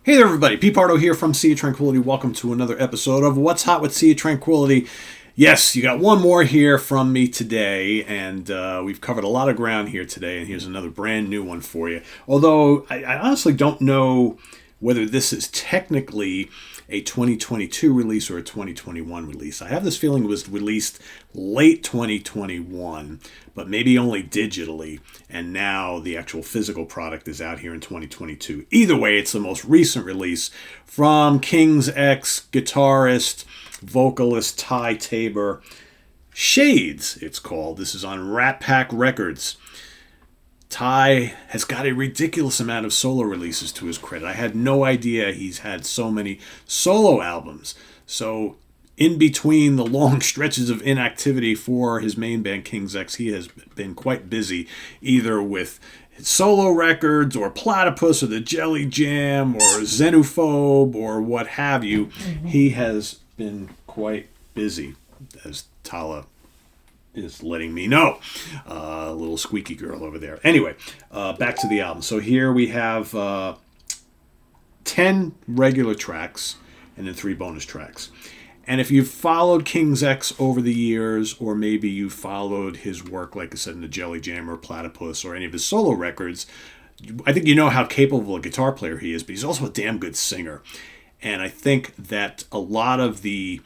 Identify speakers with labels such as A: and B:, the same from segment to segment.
A: Hey there, everybody. Pete Pardo here from Sea of Tranquility. Welcome to another episode of What's Hot with Sea of Tranquility. Yes, you got one more here from me today, and we've covered a lot of ground here today, and here's another brand new one for you. Although, I honestly don't know whether this is technically a 2022 release or a 2021 release. I have this feeling it was released late 2021, but maybe only digitally, and now the actual physical product is out here in 2022. Either way, it's the most recent release from King's X guitarist, vocalist Ty Tabor. Shades, it's called. This is on Rat Pack Records. Ty has got a ridiculous amount of solo releases to his credit. I had no idea he's had so many solo albums. So in between the long stretches of inactivity for his main band, King's X, he has been quite busy, either with solo records or Platypus or the Jelly Jam or Xenophobe or what have you. He has been quite busy, as Tala is letting me know. Little squeaky girl over there. Anyway, back to the album. So here we have 10 regular tracks and then 3 bonus tracks. And if you've followed King's X over the years, or maybe you followed his work, like I said, in the Jelly Jam or Platypus or any of his solo records, I think you know how capable a guitar player he is, but he's also a damn good singer. And I think that a lot of the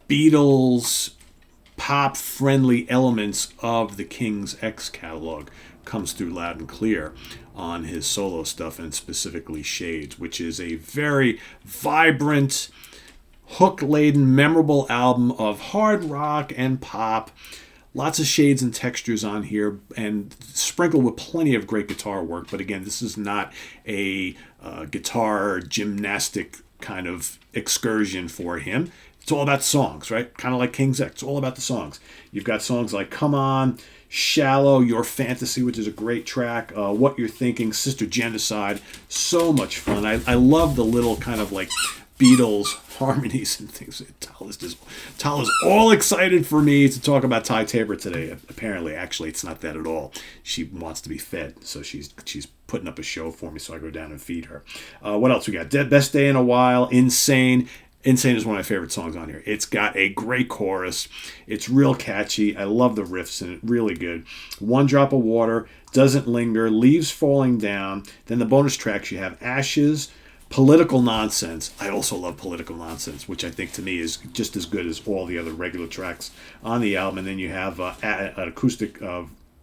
A: Beatles pop-friendly elements of the King's X catalog comes through loud and clear on his solo stuff, and specifically Shades, which is a very vibrant, hook-laden, memorable album of hard rock and pop. Lots of shades and textures on here, and sprinkled with plenty of great guitar work. But again, this is not a guitar gymnastic kind of excursion for him. It's all about songs, right? Kind of like King's X. It's all about the songs. You've got songs like Come On, Shallow, Your Fantasy, which is a great track, What You're Thinking, Sister Genocide. So much fun. I love the little kind of like Beatles harmonies and things. Tala's all excited for me to talk about Ty Tabor today. Apparently, actually, it's not that at all. She wants to be fed, so she's putting up a show for me, so I go down and feed her. What else we got? Best Day in a While, Insane. Insane is one of my favorite songs on here. It's got a great chorus. It's real catchy. I love the riffs in it. Really good. One Drop of Water, Doesn't Linger, Leaves Falling Down. Then the bonus tracks, you have Ashes, Political Nonsense. I also love Political Nonsense, which I think to me is just as good as all the other regular tracks on the album. And then you have an acoustic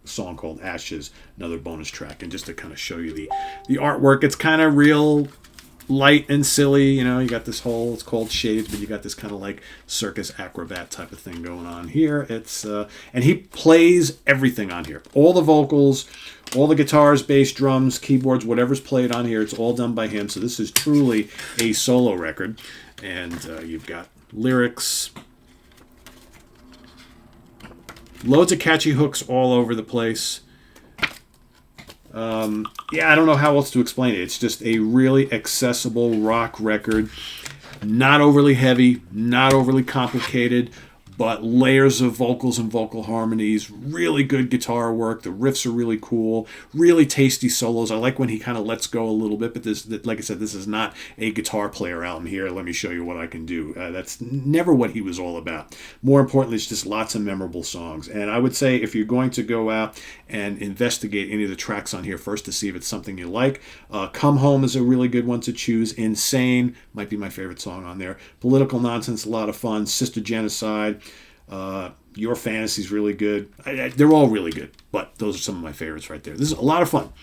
A: song called Ashes, another bonus track. And just to kind of show you the artwork, it's kind of real light and silly. You know, you got this whole, it's called Shades, but you got this kind of like circus acrobat type of thing going on here. It's and he plays everything on here. All the vocals, all the guitars, bass, drums, keyboards, whatever's played on here, it's all done by him. So this is truly a solo record. And you've got lyrics, loads of catchy hooks all over the place. I don't know how else to explain it. It's just a really accessible rock record. Not overly heavy, not overly complicated, but layers of vocals and vocal harmonies, really good guitar work. The riffs are really cool, really tasty solos. I like when he kind of lets go a little bit, but this, like I said, this is not a guitar player album here. Let me show you what I can do. That's never what he was all about. More importantly, it's just lots of memorable songs. And I would say if you're going to go out and investigate any of the tracks on here first to see if it's something you like, Come Home is a really good one to choose. Insane might be my favorite song on there. Political Nonsense, a lot of fun. Sister Genocide. Your Fantasy's really good. They're all really good, but those are some of my favorites right there. This is a lot of fun.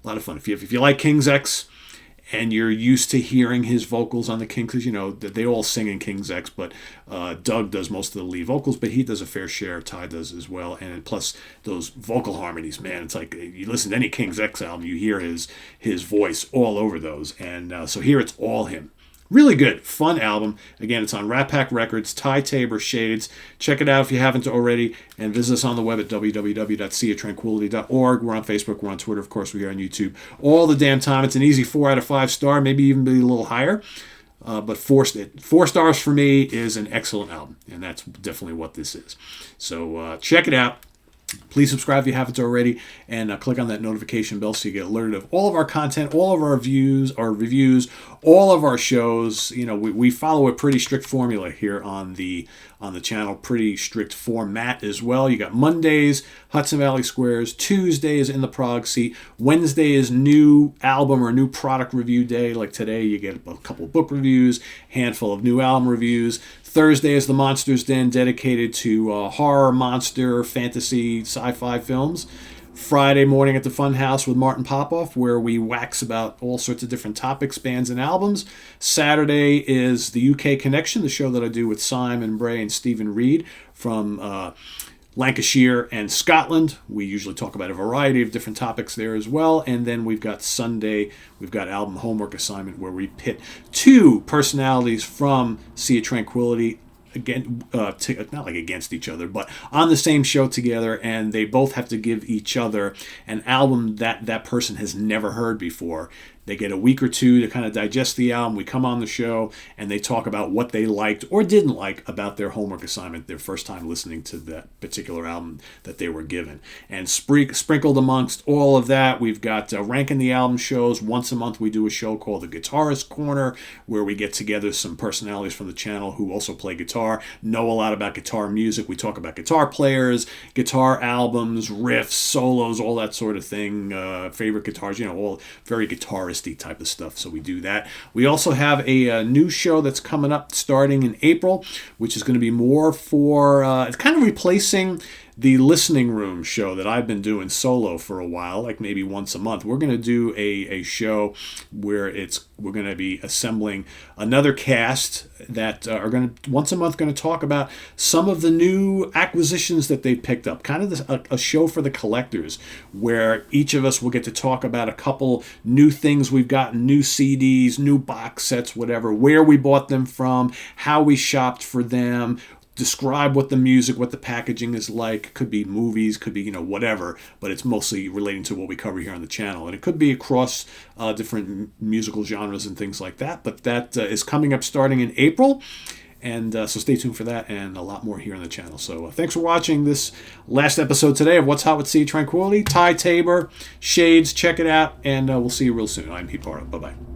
A: A lot of fun. If you like King's X and you're used to hearing his vocals on the Kings, because you know they all sing in King's X, but Doug does most of the lead vocals, but he does a fair share. Ty does as well, and plus those vocal harmonies, man, it's like you listen to any King's X album, you hear his voice all over those, and so here it's all him. Really good, fun album. Again, it's on Rat Pack Records, Ty Tabor Shades. Check it out if you haven't already, and visit us on the web at www.seatranquility.org. We're on Facebook, we're on Twitter, of course, we're on YouTube. All the damn time. It's an easy 4 out of 5 star, maybe even be a little higher. But 4 stars for me is an excellent album, and that's definitely what this is. So check it out. Please subscribe if you haven't already, and click on that notification bell so you get alerted of all of our content, all of our reviews, all of our shows. You know, we follow a pretty strict formula here on the channel, pretty strict format as well. You got Mondays, Hudson Valley Squares, Tuesdays In the Prog Seat, Wednesday is new album or new product review day. Like today, you get a couple book reviews, handful of new album reviews. Thursday is the Monsters Den, dedicated to horror, monster, fantasy, sci-fi films. Friday morning at the Funhouse with Martin Popoff, where we wax about all sorts of different topics, bands, and albums. Saturday is the UK Connection, the show that I do with Simon Bray and Stephen Reed from Lancashire and Scotland. We usually talk about a variety of different topics there as well. And then we've got Sunday, we've got album homework assignment, where we pit two personalities from Sea of Tranquility, again, not like against each other, but on the same show together, and they both have to give each other an album that person has never heard before. They get a week or two to kind of digest the album. We come on the show, and they talk about what they liked or didn't like about their homework assignment, their first time listening to that particular album that they were given. And sprinkled amongst all of that, we've got Ranking the Album shows. Once a month, we do a show called The Guitarist Corner, where we get together some personalities from the channel who also play guitar, know a lot about guitar music. We talk about guitar players, guitar albums, riffs, solos, all that sort of thing, favorite guitars, all very guitarist type of stuff. So we do that. We also have a new show that's coming up starting in April, which is going to be more for it's kind of replacing the listening room show that I've been doing solo for a while, like maybe once a month. We're going to do a show where we're going to be assembling another cast that are going to once a month going to talk about some of the new acquisitions that they've picked up. Kind of a show for the collectors, where each of us will get to talk about a couple new things we've gotten, new CDs, new box sets, whatever, where we bought them from, how we shopped for them, describe what the music, what the packaging is like. Could be movies, could be, whatever, but it's mostly relating to what we cover here on the channel. And it could be across different musical genres and things like that. But that is coming up starting in April. And so stay tuned for that and a lot more here on the channel. So thanks for watching this last episode today of What's Hot with Sea of Tranquility. Ty Tabor Shades, check it out, and we'll see you real soon. I'm Pete Pardo. Bye-bye.